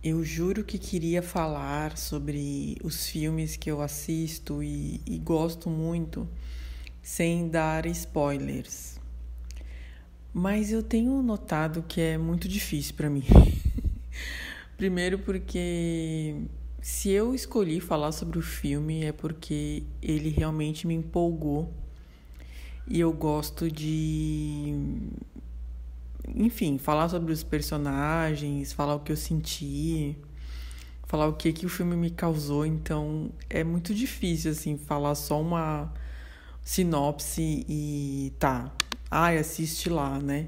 Eu juro que queria falar sobre os filmes que eu assisto e gosto muito, sem dar spoilers. Mas eu tenho notado que é muito difícil para mim. Primeiro porque se eu escolhi falar sobre o filme é porque ele realmente me empolgou e eu gosto de, enfim, falar sobre os personagens, falar o que eu senti, falar o que o filme me causou. Então é muito difícil assim falar só uma sinopse e tá, ai, assiste lá, né?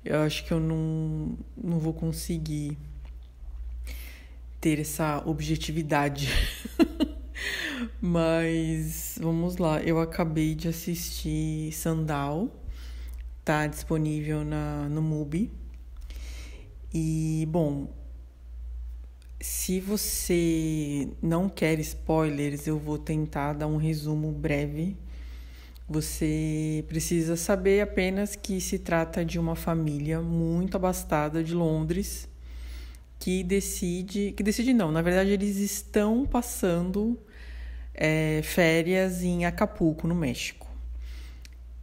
Eu acho que eu não vou conseguir ter essa objetividade. Mas vamos lá, eu acabei de assistir Sandal, tá disponível no Mubi. E, bom, se você não quer spoilers, eu vou tentar dar um resumo breve. Você precisa saber apenas que se trata de uma família muito abastada de Londres que decide não, na verdade eles estão passando férias em Acapulco, no México.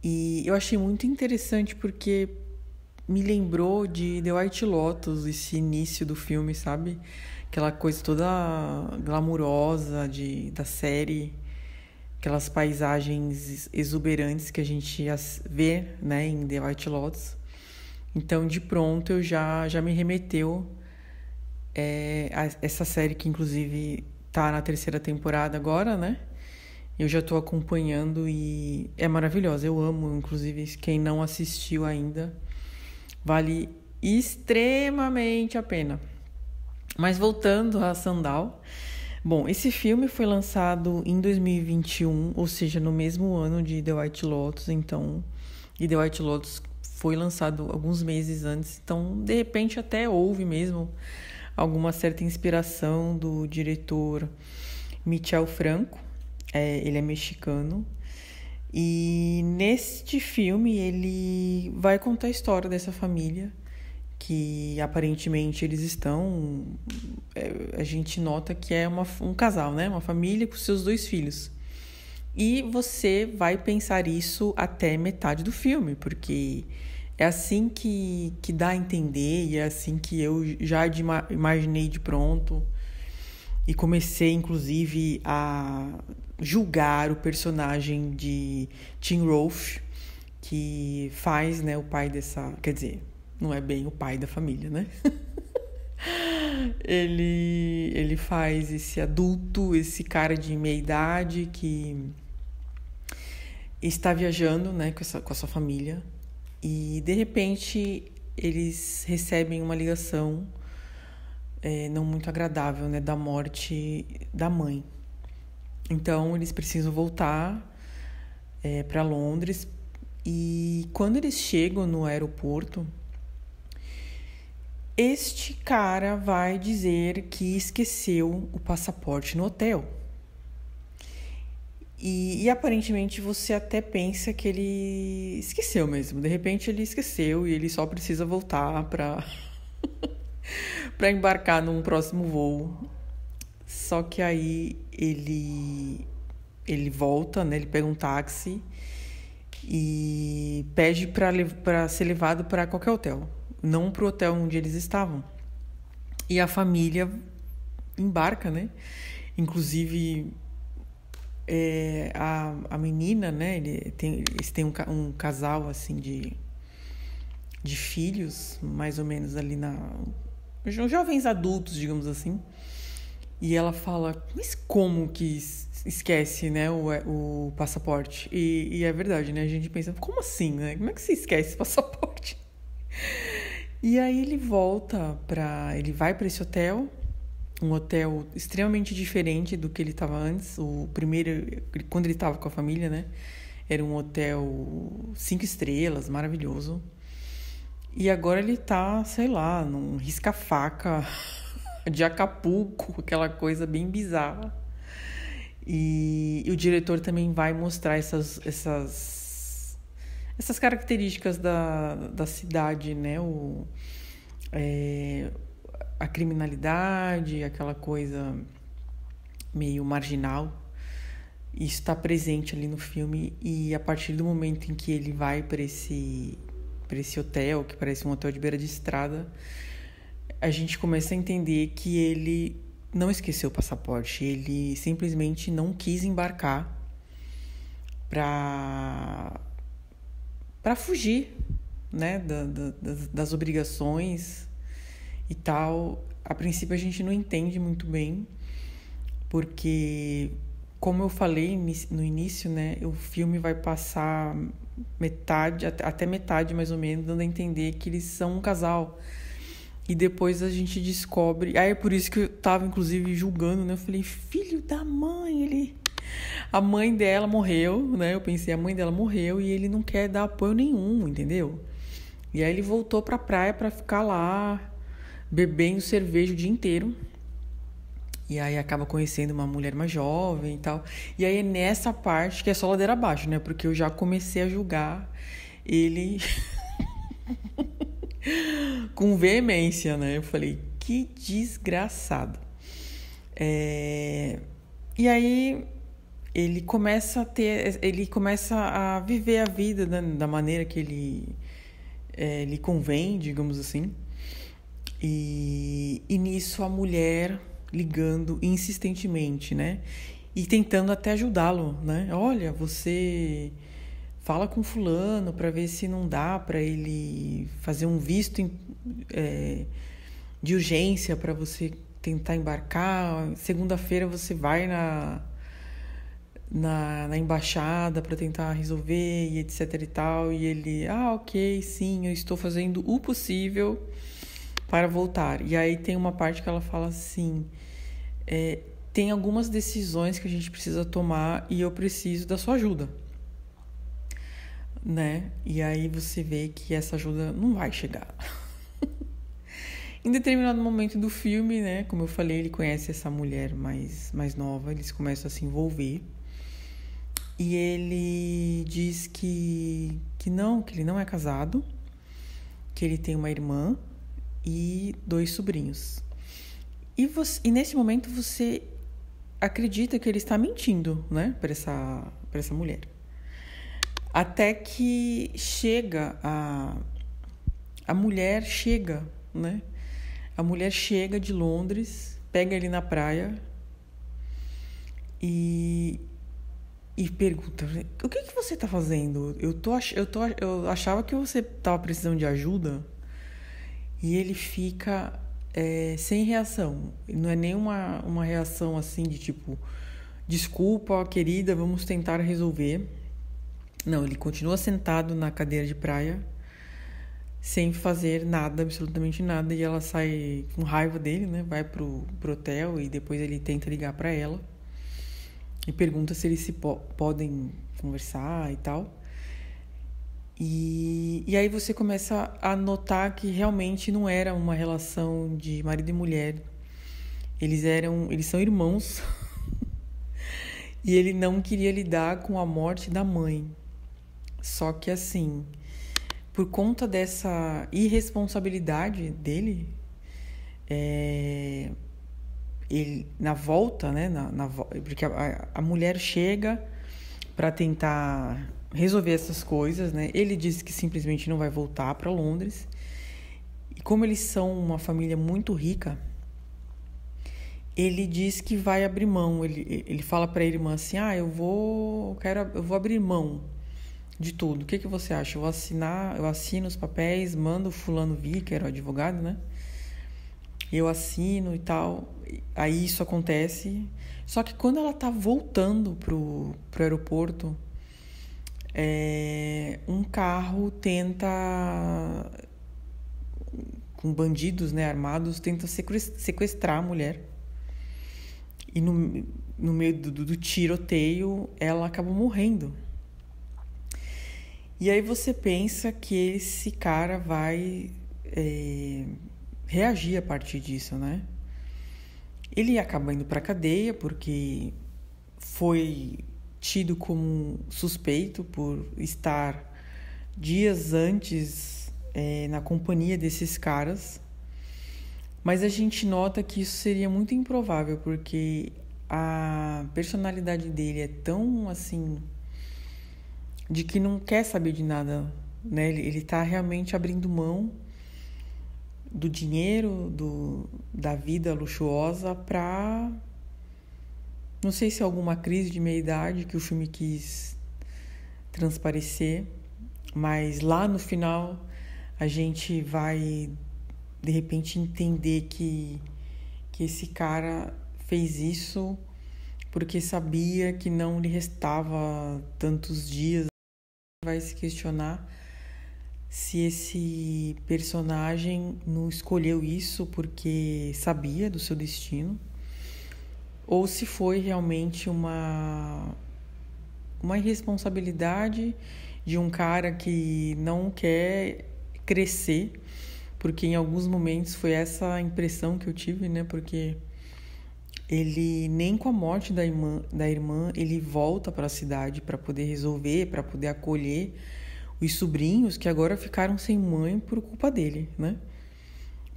E eu achei muito interessante porque me lembrou de The White Lotus, esse início do filme, sabe? Aquela coisa toda glamurosa da série, aquelas paisagens exuberantes que a gente vê, né, em The White Lotus. Então, de pronto, eu já me remeteu essa série que, inclusive, tá na 3ª temporada agora, né? Eu já tô acompanhando e é maravilhosa. Eu amo, inclusive, quem não assistiu ainda, vale extremamente a pena. Mas voltando a Sandal, bom, esse filme foi lançado em 2021, ou seja, no mesmo ano de The White Lotus, então, e The White Lotus foi lançado alguns meses antes, então, de repente, até houve mesmo alguma certa inspiração do diretor Michel Franco, ele é mexicano, e neste filme ele vai contar a história dessa família, que aparentemente eles estão, a gente nota que é um casal, né? Uma família com seus 2 filhos. E você vai pensar isso até metade do filme, porque é assim que dá a entender, e é assim que eu já imaginei de pronto. E comecei, inclusive, a julgar o personagem de Tim Roth, que faz, né, o pai dessa... Quer dizer, não é bem o pai da família, né? Ele faz esse adulto, esse cara de meia idade que está viajando, né, com a sua família. E, de repente, eles recebem uma ligação não muito agradável, né, da morte da mãe. Então, eles precisam voltar para Londres. E quando eles chegam no aeroporto, este cara vai dizer que esqueceu o passaporte no hotel. E aparentemente você até pensa que ele esqueceu mesmo. De repente ele esqueceu e ele só precisa voltar para para embarcar num próximo voo. Só que aí ele volta, né? Ele pega um táxi e pede para ser levado para qualquer hotel, não para o hotel onde eles estavam. E a família embarca, né? Inclusive a menina, né? Eles têm um casal assim de filhos, mais ou menos ali jovens adultos, digamos assim. E ela fala, mas como que esquece, né, o passaporte? E é verdade, né? A gente pensa, como assim, né? Como é que você esquece o passaporte? E aí ele vai para esse hotel, um hotel extremamente diferente do que ele estava antes. O primeiro, quando ele estava com a família, né? Era um hotel 5 estrelas, maravilhoso. E agora ele tá, sei lá, num risca-faca de Acapulco, aquela coisa bem bizarra. E o diretor também vai mostrar essas características da cidade, né? a criminalidade, aquela coisa meio marginal. Isso está presente ali no filme, e a partir do momento em que ele vai para esse hotel, que parece um hotel de beira de estrada, a gente começa a entender que ele não esqueceu o passaporte, ele simplesmente não quis embarcar para fugir, né, das obrigações e tal. A princípio a gente não entende muito bem, porque, como eu falei no início, né, o filme vai passar metade, até metade mais ou menos, dando a entender que eles são um casal. E depois a gente descobre... Aí é por isso que eu tava, inclusive, julgando, né? Eu falei, filho da mãe, a mãe dela morreu, né? Eu pensei, a mãe dela morreu e ele não quer dar apoio nenhum, entendeu? E aí ele voltou pra praia pra ficar lá, bebendo cerveja o dia inteiro. E aí acaba conhecendo uma mulher mais jovem e tal. E aí é nessa parte que é só ladeira abaixo, né? Porque eu já comecei a julgar ele com veemência, né? Eu falei, que desgraçado. E aí ele começa a viver a vida da maneira que lhe convém, digamos assim. E nisso a mulher ligando insistentemente, né? E tentando até ajudá-lo, né? Olha, você fala com fulano para ver se não dá para ele fazer um visto de urgência para você tentar embarcar. Segunda-feira você vai na embaixada para tentar resolver e etc e tal. E ele, ok, sim, eu estou fazendo o possível para voltar. E aí tem uma parte que ela fala assim, tem algumas decisões que a gente precisa tomar e eu preciso da sua ajuda, né? E aí você vê que essa ajuda não vai chegar. Em determinado momento do filme, né, como eu falei, ele conhece essa mulher mais nova, eles começam a se envolver. E ele diz que ele não é casado, que ele tem uma irmã e 2 sobrinhos. E nesse momento você acredita que ele está mentindo, né, para essa mulher. Até que a mulher chega, né? A mulher chega de Londres, pega ele na praia e pergunta, o que você está fazendo? Eu achava que você estava precisando de ajuda. E ele fica sem reação. Não é nem uma reação assim de tipo, desculpa, querida, vamos tentar resolver. Não, ele continua sentado na cadeira de praia, sem fazer nada, absolutamente nada. E ela sai com raiva dele, né? Vai pro hotel e depois ele tenta ligar para ela. E pergunta se eles podem conversar e tal. E aí você começa a notar que realmente não era uma relação de marido e mulher. Eles são irmãos. E ele não queria lidar com a morte da mãe. Só que assim, por conta dessa irresponsabilidade dele, ele, na volta, né? Porque a mulher chega para tentar resolver essas coisas, né? Ele diz que simplesmente não vai voltar para Londres. E como eles são uma família muito rica, ele diz que vai abrir mão. Ele fala para a irmã assim, eu vou abrir mão de tudo. O que você acha? Eu assino os papéis, mando o fulano vir, que era o advogado, né? Eu assino e tal. Aí isso acontece. Só que quando ela tá voltando pro aeroporto, um carro tenta, com bandidos, né, armados, tenta sequestrar a mulher. E no meio do tiroteio, ela acaba morrendo. E aí você pensa que esse cara vai reagir a partir disso, né? Ele acaba indo para a cadeia porque foi tido como suspeito por estar dias antes na companhia desses caras. Mas a gente nota que isso seria muito improvável, porque a personalidade dele é tão, assim, de que não quer saber de nada, né? Ele tá realmente abrindo mão do dinheiro, da vida luxuosa pra... Não sei se é alguma crise de meia-idade que o filme quis transparecer, mas lá no final a gente vai, de repente, entender que esse cara fez isso porque sabia que não lhe restava tantos dias. Vai se questionar se esse personagem não escolheu isso porque sabia do seu destino, ou se foi realmente uma irresponsabilidade de um cara que não quer crescer, porque em alguns momentos foi essa a impressão que eu tive, né? Porque ele, nem com a morte da irmã, ele volta para a cidade para poder resolver, para poder acolher os sobrinhos que agora ficaram sem mãe por culpa dele, né?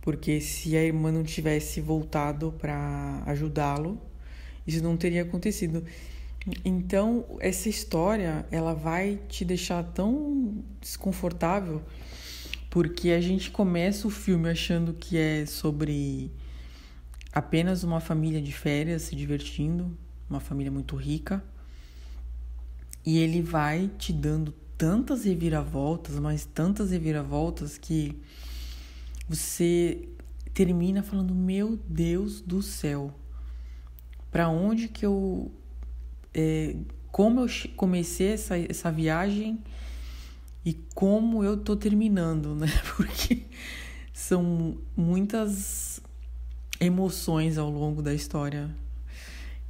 Porque se a irmã não tivesse voltado para ajudá-lo, isso não teria acontecido. Então, essa história, ela vai te deixar tão desconfortável, porque a gente começa o filme achando que é sobre apenas uma família de férias se divertindo, uma família muito rica, e ele vai te dando tantas reviravoltas, mas tantas reviravoltas, que você termina falando: meu Deus do céu, para onde que eu... como eu comecei essa viagem e como eu tô terminando, né? Porque são muitas emoções ao longo da história.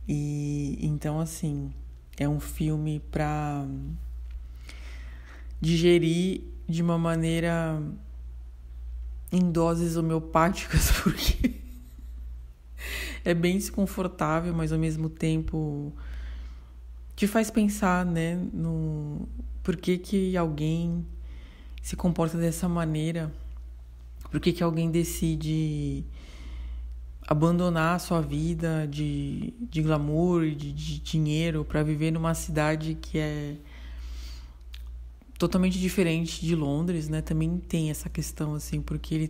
E então, assim, é um filme para digerir de uma maneira em doses homeopáticas, porque é bem desconfortável, mas ao mesmo tempo te faz pensar, né, no por que alguém se comporta dessa maneira, por que alguém decide abandonar a sua vida de glamour e de dinheiro para viver numa cidade que é totalmente diferente de Londres, né? Também tem essa questão, assim, porque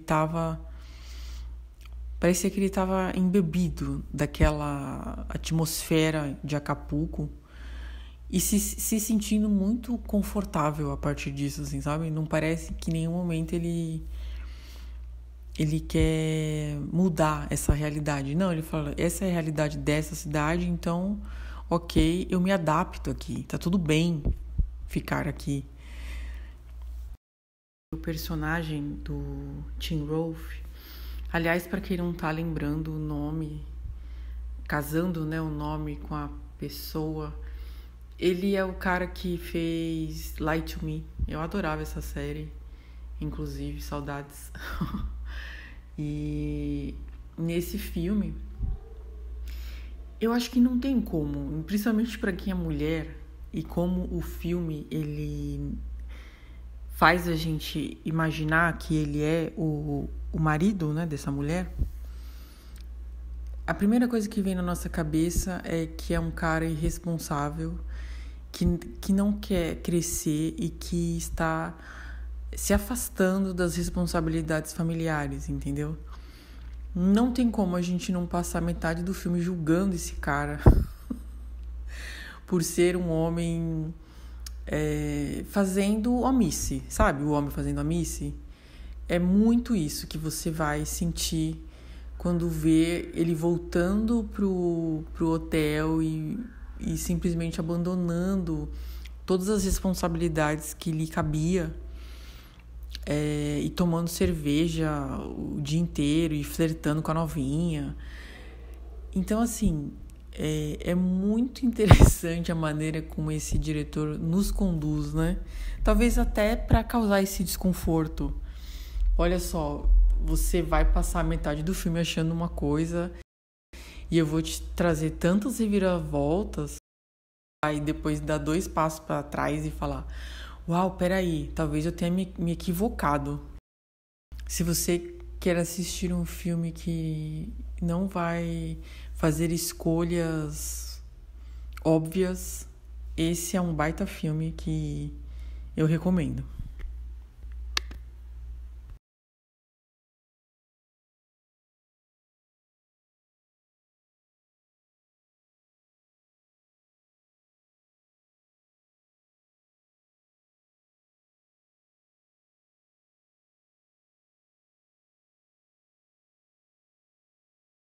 parecia que ele estava embebido daquela atmosfera de Acapulco e se sentindo muito confortável a partir disso, assim, sabe? Não parece que em nenhum momento ele quer mudar essa realidade. Não, ele fala: essa é a realidade dessa cidade, então, ok, eu me adapto aqui, tá tudo bem ficar aqui. O personagem do Tim Roth, aliás, para quem não tá lembrando o nome, casando, né, o nome com a pessoa, ele é o cara que fez Lie to Me. Eu adorava essa série, inclusive, saudades. E nesse filme, eu acho que não tem como, principalmente para quem é mulher, e como o filme ele faz a gente imaginar que ele é o marido, né, dessa mulher. A primeira coisa que vem na nossa cabeça é que é um cara irresponsável, que não quer crescer e que está se afastando das responsabilidades familiares, entendeu? Não tem como a gente não passar metade do filme julgando esse cara por ser um homem fazendo omisse, sabe? O homem fazendo omisse. É muito isso que você vai sentir quando vê ele voltando pro hotel e simplesmente abandonando todas as responsabilidades que lhe cabia, e tomando cerveja o dia inteiro e flertando com a novinha. Então, assim, é muito interessante a maneira como esse diretor nos conduz, né? Talvez até para causar esse desconforto. Olha só, você vai passar a metade do filme achando uma coisa e eu vou te trazer tantas reviravoltas, aí depois dar 2 passos para trás e falar: uau, peraí, talvez eu tenha me equivocado. Se você quer assistir um filme que não vai fazer escolhas óbvias, esse é um baita filme que eu recomendo.